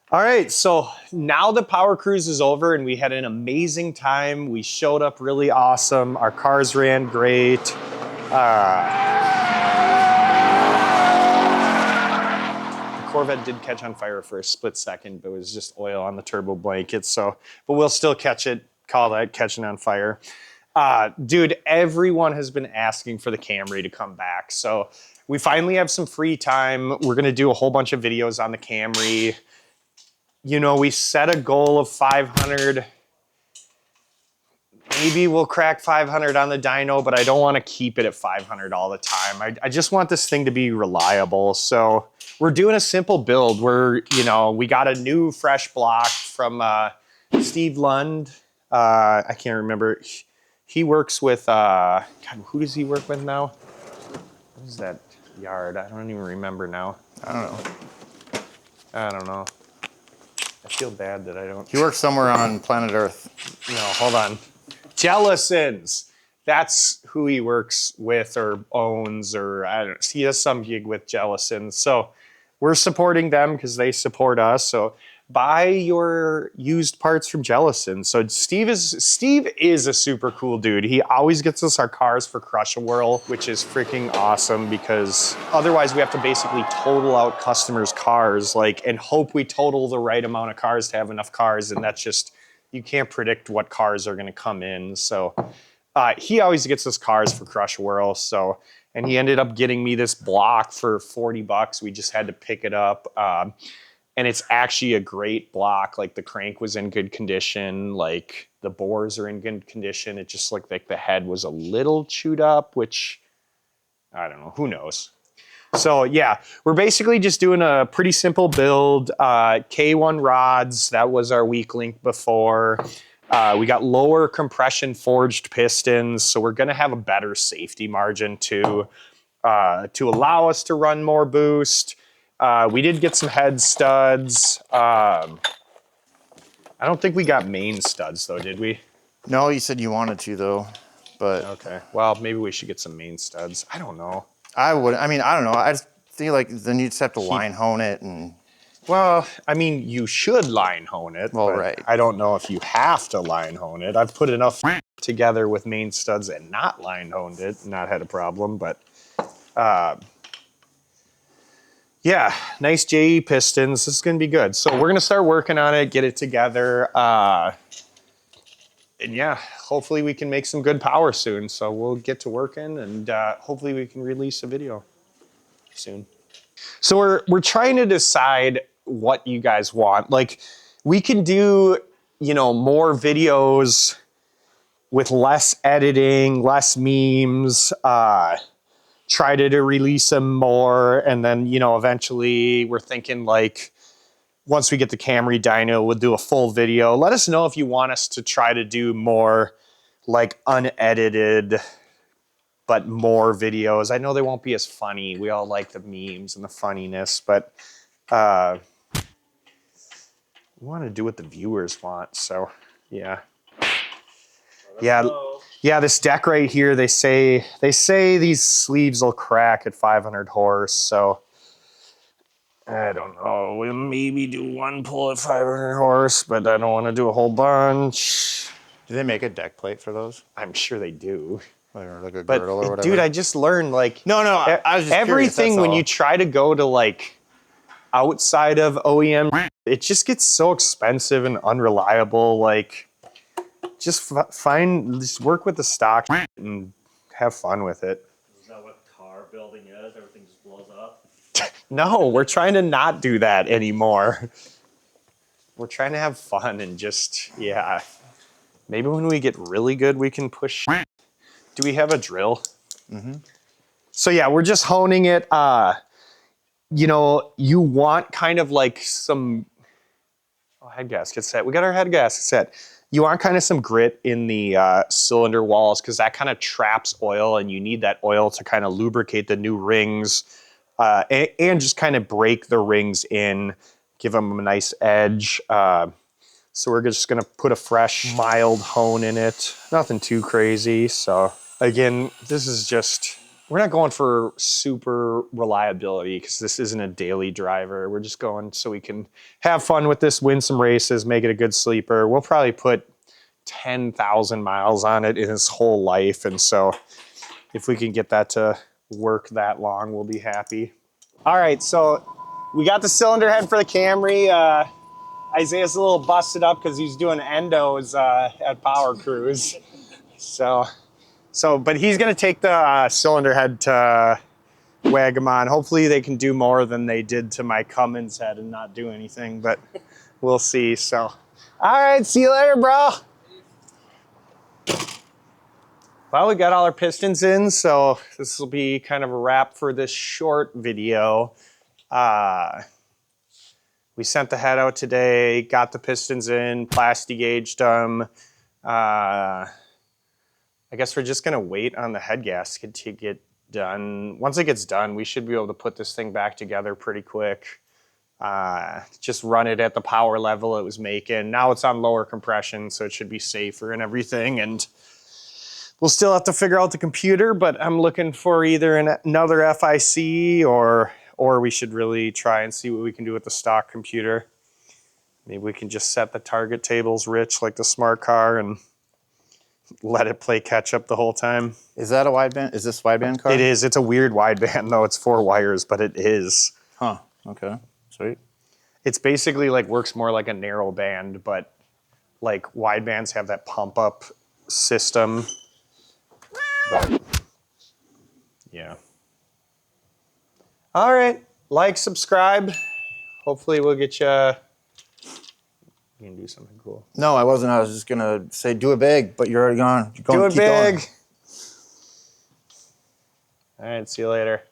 All right, so now the power cruise is over and we had an amazing time. We showed up really awesome. Our cars ran great. The Corvette did catch on fire for a split second, but it was just oil on the turbo blanket. So, but we'll still call that catching on fire. Dude, everyone has been asking for the Camry to come back. So we finally have some free time. We're gonna do a whole bunch of videos on the Camry. You know, we set a goal of 500. Maybe we'll crack 500 on the dyno, but I don't want to keep it at 500 all the time. I just want this thing to be reliable. So we're doing a simple build where, you know, we got a new fresh block from Steve Lund. I can't remember. He works with, God, who does he work with now? What is that yard? I don't even remember now. I don't know. I feel bad that I don't. He works somewhere on planet Earth. No, hold on. Jellisons. That's who he works with or owns, or I don't know. He has some gig with Jellisons. So we're supporting them because they support us. So buy your used parts from Jellisons. So Steve is a super cool dude. He always gets us our cars for Crush a Whirl, which is freaking awesome because otherwise we have to basically total out customers' cars, and hope we total the right amount of cars to have enough cars, and that's just, you can't predict what cars are going to come in. So he always gets us cars for Crush a Whirl. So, and he ended up getting me this block for $40. We just had to pick it up. And it's actually a great block. Like the crank was in good condition. Like the bores are in good condition. It just looked like the head was a little chewed up, which I don't know, who knows? So yeah, we're basically just doing a pretty simple build. K1 rods, that was our weak link before. We got lower compression forged pistons, so we're gonna have a better safety margin to allow us to run more boost. We did get some head studs. I don't think we got main studs though, did we? No, you said you wanted to though, but okay. Well, maybe we should get some main studs. I don't know. I don't know. I just feel like then you just have to line hone it and. Well, I mean, you should line hone it. Well, right. I don't know if you have to line hone it. I've put enough together with main studs and not line honed it, not had a problem, but. Yeah, nice JE pistons. This is going to be good. So we're going to start working on it, get it together. And yeah, hopefully we can make some good power soon. So we'll get to working and hopefully we can release a video soon. So we're trying to decide what you guys want. Like we can do, you know, more videos with less editing, less memes, try to release them more, and then, you know, eventually we're thinking like once we get the Camry dyno, we'll do a full video. Let us know if you want us to try to do more like unedited but more videos. I know they won't be as funny. We all like the memes and the funniness, but we want to do what the viewers want. So yeah. Yeah, this deck right here, they say these sleeves will crack at 500 horse, so I don't know. We'll maybe do one pull at 500 horse, but I don't want to do a whole bunch. Do they make a deck plate for those? I'm sure they do. Or like a girdle or whatever? Dude, I just learned like... No, I was just everything curious, when you try to go to like outside of OEM, it just gets so expensive and unreliable, like... Just work with the stock and have fun with it. Is that what car building is? Everything just blows up? No, we're trying to not do that anymore. We're trying to have fun and just, yeah. Maybe when we get really good, we can push. Do we have a drill? Mm-hmm. So yeah, we're just honing it. You know, you want kind of like some head gasket set. We got our head gasket set. You want kind of some grit in the cylinder walls because that kind of traps oil and you need that oil to kind of lubricate the new rings and just kind of break the rings in, give them a nice edge. So we're just gonna put a fresh, mild hone in it. Nothing too crazy. So again, this is just we're not going for super reliability because this isn't a daily driver. We're just going so we can have fun with this, win some races, make it a good sleeper. We'll probably put 10,000 miles on it in its whole life. And so if we can get that to work that long, we'll be happy. All right, so we got the cylinder head for the Camry. Isaiah's a little busted up because he's doing endos at Power Cruise. But he's gonna take the cylinder head to Wagamon. Hopefully they can do more than they did to my Cummins head and not do anything, but we'll see. So, all right, see you later, bro. Well, we got all our pistons in, so this will be kind of a wrap for this short video. We sent the head out today, got the pistons in, plasti gauged them. I guess we're just gonna wait on the head gasket to get done. Once it gets done, we should be able to put this thing back together pretty quick. Just run it at the power level it was making. Now it's on lower compression, so it should be safer and everything. And we'll still have to figure out the computer, but I'm looking for either another FIC or we should really try and see what we can do with the stock computer. Maybe we can just set the target tables rich like the smart car and let it play catch up the whole time. Is that a wideband? Is this wideband car? It is. It's a weird wideband though. It's 4 wires, but it is. Huh. Okay. Sweet. It's basically like works more like a narrow band, but like widebands have that pump up system. But, yeah. All right. Like, subscribe. Hopefully we'll get you. You can do something cool. No, I wasn't. I was just gonna say do it big, but you're already gone. Do it big. All right. See you later.